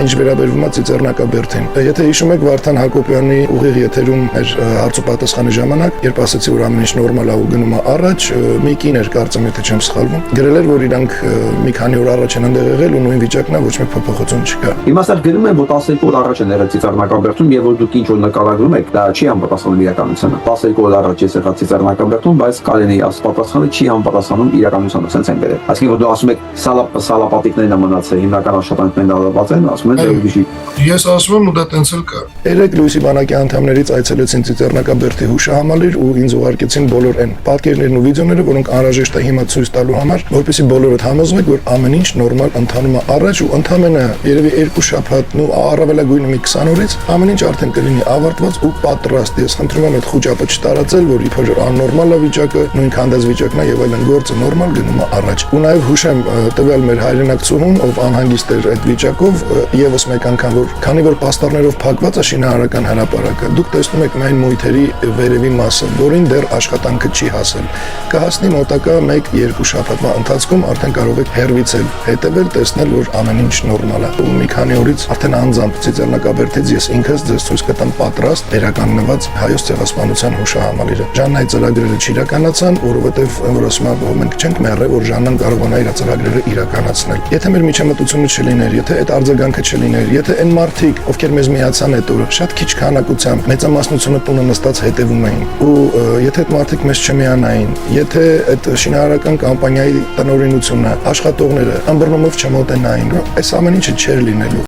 Ինչ վերաբերվում է Ծիծեռնակաբերդին։ Եթե հիշում եք Վարդան Հակոբյանի ուղիղ եթերում մեր հարց ու պատասխանի ժամանակ, երբ ասացի, որ ամեն ինչ նորմալ է ու գնում է առաջ, մի կին էր կարծեմ, եթե չեմ սխալվում, գրել էր, որ իրանք մի քանի օր առաջ են այնտեղ եղել ու նույն վիճակն է, ոչ մի փոփոխություն չկա։ Հիմա սա գրում են, որ 12 օր առաջ են եղել Ծիծեռնակաբերդում եւ որ դուք ինչ որ նկարագրում եք, դա չի համապատասխանում իրականությանը։ 12 օր առաջ ես եղա Ծիծեռնակաբերդում, բայց Կարենի պատասխանը չի համապատասխանում իրականությանը, sense են գրել։ Այսինքն որ դու ասում եք սալապատիկներն են մնացել, հիմնական աշխատանքներն ալված են, ասում են դե Ես ասում եմ ու դա տենց էլ կա։ Երեք Լուիսի բանակի անդամներից այցելեցին Ծիծեռնակաբերդի հուշահամալիր ու ինձ ուղարկեցին բոլոր այն պատկերներն ու վիդեոները, որոնք անհրաժեշտ է հիմա ցույց տալու համար, որպեսզի բոլորդ համոզվեք, որ ամեն ինչ նորմալ ընթանում է առաջ ու ընդամենը երևի 2 շաբաթ ու առավելագույնը մի 20 օրից ամեն ինչ արդեն կլինի ավարտված ու պատրաստ։ Ես խնդրում եմ այդ խոճապը չտարածել, որ իբր աննորմալ է վիճակը, նույն քանդած վիճակն է եւ այլն, գործը նորմալ գնում է առաջ։ Ու նաեւ հուշեմ տվյալ մեր հայրենակցուհուն, ով անհանգիստ էր այդ վիճակով, եւս մեկ անգամ որ քանի որ պաստառներով փակված է շինարարական հրապարակը, դուք տեսնում եք միայն մույթերի վերևի մասը, որին դեռ աշխատանքը չի հասել։ Կհասնի մոտակա 1-2 շաբաթվա ընթացքում արդեն կարող եք հեռվիցել, հետևել, տեսնել, որ ամեն ինչ նորմալ է։ Ու մի քանի օրից արդեն անձամբ Ծիծեռնակաբերդից ես ինքս ձեզ ցույց կտամ պատրաստ վերականգնված հայոց ցեղասպանության հուշահամալիրը։ Ժաննայի ծրագրերը չիրականացան, որովհետև որ ասում եմ, մենք չենք մեռել, որ Ժաննան կարողանա իր ծրագրերը իրականացնել։ Եթե մեր միջամտությունը չլիներ, եթե այդ արձագանքը չլիներ, եթե այն մարդիկ, ովքեր մեզ միացան այդ օրը, շատ քիչ քանակությամբ մեծամասնությունը տունը նստած հետևում էին, ու եթե այդ մարդիկ մեզ չմիանային, եթե այդ շինարարական կամպանիայի տնօրինությունը, աշխատողները ըմբռնումով չմոտենային, այս ամեն ինչը չէր լինելու։